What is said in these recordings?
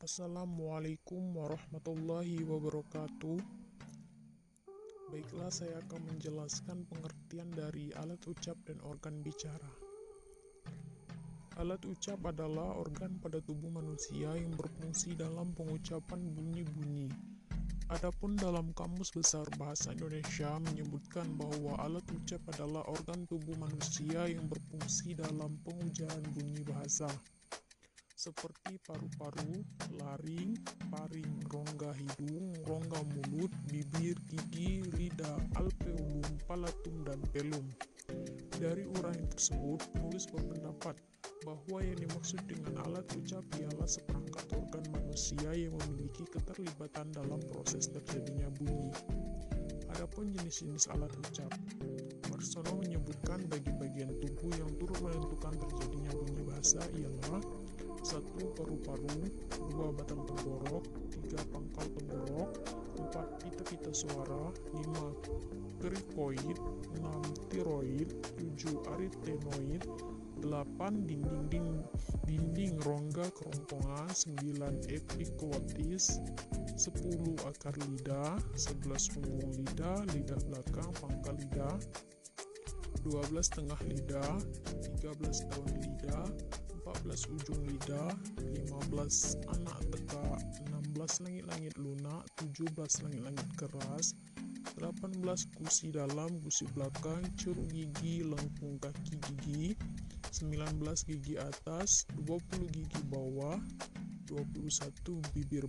Assalamualaikum warahmatullahi wabarakatuh. Baiklah, saya akan menjelaskan pengertian dari alat ucap dan organ bicara. Alat ucap adalah organ pada tubuh manusia yang berfungsi dalam pengucapan bunyi-bunyi. Adapun dalam Kamus Besar Bahasa Indonesia menyebutkan bahwa alat ucap adalah organ tubuh manusia yang berfungsi dalam pengucapan bunyi bahasa, seperti paru-paru, laring, paring, rongga hidung, rongga mulut, bibir, gigi, lidah, alveolum, palatum, dan velum. Dari uraian tersebut, penulis berpendapat bahwa yang dimaksud dengan alat ucap ialah seperangkat organ manusia yang memiliki keterlibatan dalam proses terjadinya bunyi. Adapun jenis-jenis alat ucap, Marsono menyebutkan bagi-bagian tubuh yang turut menentukan terjadinya bunyi bahasa ialah 1. Paru-paru, 2. Batang tenggorok, 3. Pangkal tenggorok, 4. Pita-pita suara, 5. Krikoid, 6. Tiroid, 7. Aritenoid, 8. Dinding rongga kerongkongan, 9. Epiglotis, 10. Akar lidah, 11. Punggung lidah, lidah belakang, pangkal lidah, 12. Tengah lidah, 13. daun lidah, 14. ujung lidah, 15. anak teka, 16. langit-langit lunak, 17. langit-langit keras, 18. gusi dalam, gusi belakang, curug gigi, lengkung kaki gigi, 19. gigi atas, 20. gigi bawah, 21. bibir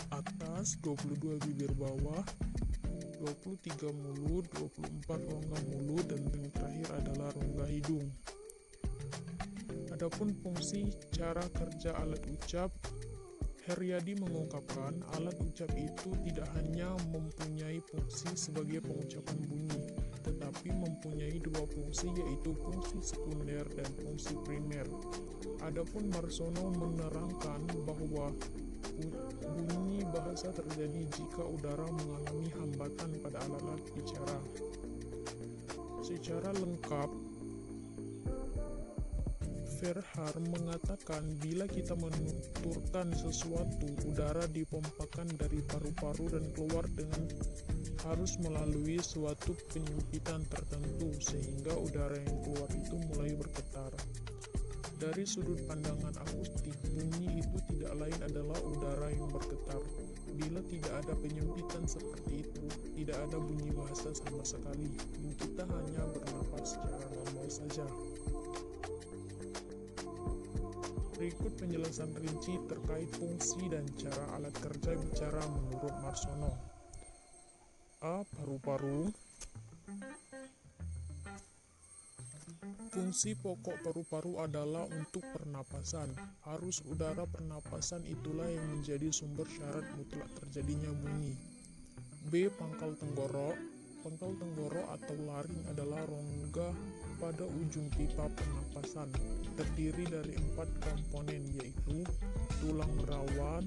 atas, 22. bibir bawah, 23. mulut, 24. rongga mulut, dan yang terakhir adalah rongga hidung. Adapun fungsi cara kerja alat ucap, Heriadi mengungkapkan alat ucap itu tidak hanya mempunyai fungsi sebagai pengucapan bunyi, tetapi mempunyai dua fungsi, yaitu fungsi sekunder dan fungsi primer. Adapun Marsono menerangkan bahwa bunyi bahasa terjadi jika udara mengalami hambatan pada alat-alat bicara. Secara lengkap, Verhaar mengatakan bila kita menuturkan sesuatu, udara dipompakan dari paru-paru dan keluar dengan harus melalui suatu penyempitan tertentu sehingga udara yang keluar itu mulai bergetar. Dari sudut pandangan akustik, bunyi itu tidak lain adalah udara yang bergetar. Bila tidak ada penyempitan seperti itu, tidak ada bunyi bahasa sama sekali, dan kita hanya bernapas secara normal saja. Berikut penjelasan rinci terkait fungsi dan cara alat kerja bicara menurut Marsono. A. Paru-paru. Fungsi pokok paru-paru adalah untuk pernapasan. Arus udara pernapasan itulah yang menjadi sumber syarat mutlak terjadinya bunyi. B. Pangkal tenggorok. Pangkal tenggorok atau laring adalah rongga pada ujung pipa pernapasan. Terdiri dari 4 komponen, yaitu tulang rawan,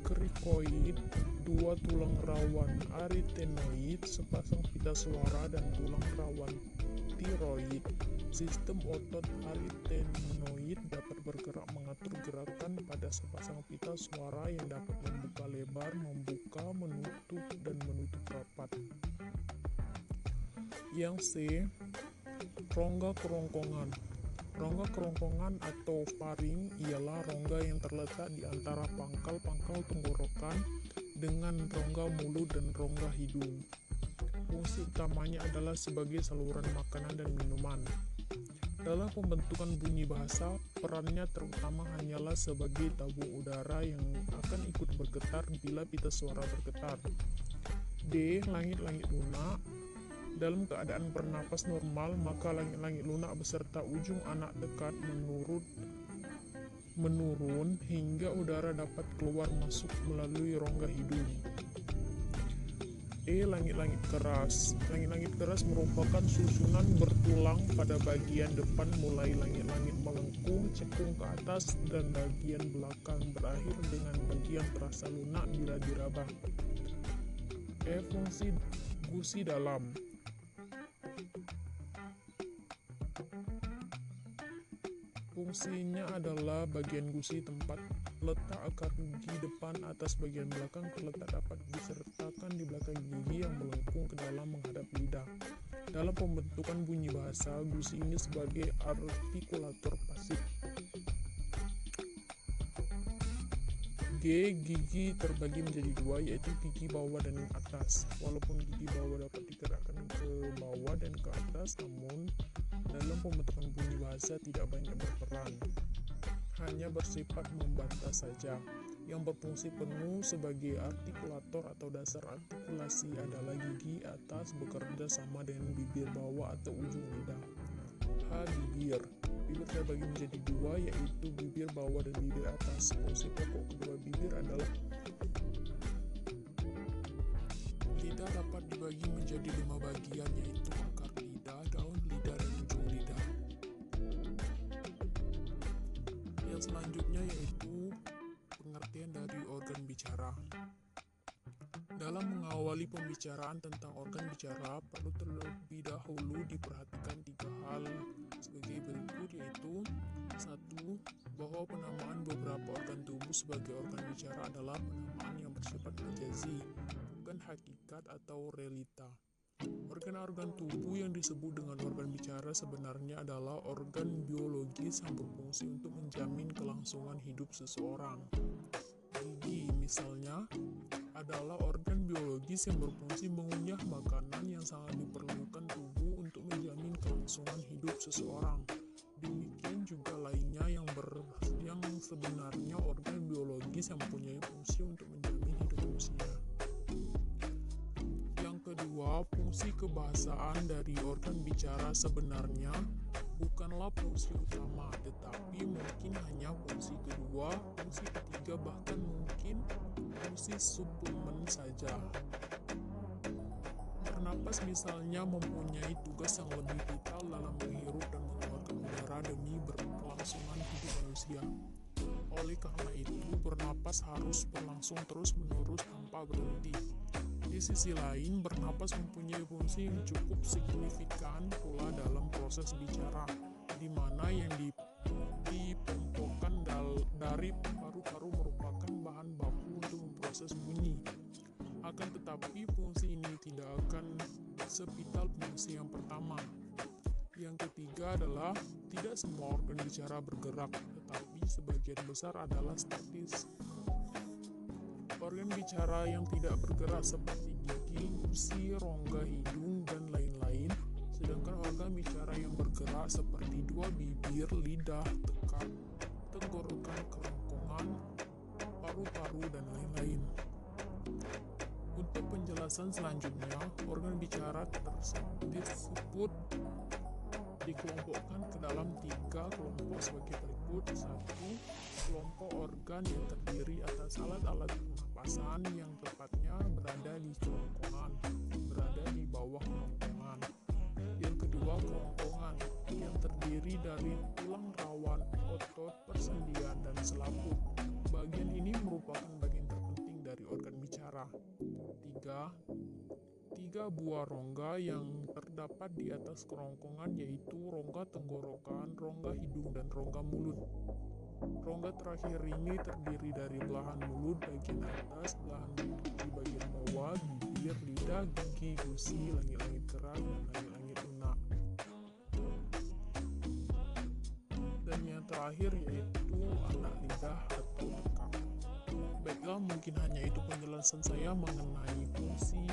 krikoid, 2 tulang rawan aritenoid, sepasang pita suara, dan tulang rawan tiroid. Sistem otot aritenoid dapat bergerak mengatur gerakan pada sepasang pita suara yang dapat membuka lebar, membuka, menutup, dan menutup rapat. Yang C. Rongga kerongkongan. Rongga kerongkongan atau faring ialah rongga yang terletak di antara pangkal tenggorokan dengan rongga mulut dan rongga hidung. Fungsi utamanya adalah sebagai saluran makanan dan minuman. Dalam pembentukan bunyi bahasa, perannya terutama hanyalah sebagai tabung udara yang akan ikut bergetar bila pita suara bergetar. D. Langit-langit lunak. Dalam keadaan bernapas normal, maka langit-langit lunak beserta ujung anak dekat menurun hingga udara dapat keluar masuk melalui rongga hidung. E. Langit-langit keras. Langit-langit keras merupakan susunan bertulang pada bagian depan mulai langit-langit melengkung, cekung ke atas, dan bagian belakang berakhir dengan bagian terasa lunak bila diraba. E. Fungsi gusi dalam. Fungsinya adalah bagian gusi tempat letak akar gigi depan atas bagian belakang terletak dapat disertakan di belakang gigi yang melengkung ke dalam menghadap lidah. Dalam pembentukan bunyi bahasa, gusi ini sebagai artikulator pasif. G. Gigi terbagi menjadi dua, yaitu gigi bawah dan atas. Walaupun gigi bawah dapat digerakkan ke bawah dan ke atas, namun dalam pembentukan bunyi bahasa tidak banyak berperan, hanya bersifat membantah saja. Yang berfungsi penuh sebagai artikulator atau dasar artikulasi adalah gigi atas bekerja sama dengan bibir bawah atau ujung lidah. H. Bibir. Bibir terbagi menjadi dua, yaitu bibir bawah dan bibir atas. Fungsi pokok kedua bibir adalah lidah dapat dibagi menjadi 5 bagian, yaitu akar lidah, daun lidah, dan ujung lidah. Yang selanjutnya yaitu pengertian dari organ bicara. Dalam mengawali pembicaraan tentang organ bicara, perlu terlebih dahulu diperhatikan 3 hal sebagai berikut, yaitu 1. Bahwa penamaan beberapa organ tubuh sebagai organ bicara adalah penamaan yang bersifat majazi, bukan hakikat atau realita. Organ-organ tubuh yang disebut dengan organ bicara sebenarnya adalah organ biologis yang berfungsi untuk menjamin kelangsungan hidup seseorang. Gigi, misalnya, adalah organ biologis yang berfungsi mengunyah makanan yang sangat diperlukan tubuh untuk menjamin kelangsungan hidup seseorang. Demikian juga lainnya yang sebenarnya organ biologis yang mempunyai fungsi untuk menjamin hidup manusia. Yang kedua, fungsi kebahasaan dari organ bicara sebenarnya bukanlah fungsi utama, tetapi mungkin hanya fungsi kedua, fungsi ketiga, bahkan mungkin fungsi suplemen saja. Bernapas misalnya mempunyai tugas yang lebih vital dalam menghirup dan mengeluarkan udara demi berkelangsungan hidup manusia. Oleh karena itu, bernapas harus berlangsung terus-menerus tanpa berhenti. Di sisi lain, bernapas mempunyai fungsi yang cukup signifikan pula dalam proses bicara, di mana yang dipompokkan dari paru-paru merupakan bahan baku untuk memproses bunyi. Akan tetapi, fungsi ini tidak akan sevital fungsi yang pertama. Yang ketiga adalah tidak semua organ bicara bergerak, tetapi sebagian besar adalah statis. Organ bicara yang tidak bergerak seperti gigi, gusi, rongga hidung, dan lain-lain, sedangkan organ bicara yang bergerak seperti dua bibir, lidah, tekak, tenggorokan, kerongkongan, paru-paru, dan lain-lain. Untuk penjelasan selanjutnya, organ bicara disebut dikelompokkan ke dalam 3 kelompok sebagai berikut. 1. Kelompok organ yang terdiri atas alat-alat pernapasan yang tepatnya berada di kerongkongan, berada di bawah kerongkongan. Yang kedua, kerongkongan yang terdiri dari tulang rawan, otot, persendian, dan selaput. Bagian ini merupakan bagian terpenting dari organ bicara. 3 buah rongga yang terdapat di atas kerongkongan, yaitu rongga tenggorokan, rongga hidung, dan rongga mulut. Rongga terakhir ini terdiri dari belahan mulut bagian atas, belahan mulut di bagian bawah, bibir, lidah, gigi, gusi, langit-langit kerak, dan langit-langit lunak. Dan yang terakhir yaitu anak lidah atau tekak. Baiklah, mungkin hanya itu penjelasan saya mengenai fungsi,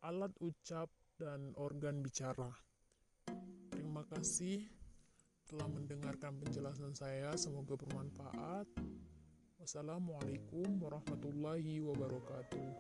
alat ucap, dan organ bicara. Terima kasih telah mendengarkan penjelasan saya, semoga bermanfaat. Wassalamualaikum warahmatullahi wabarakatuh.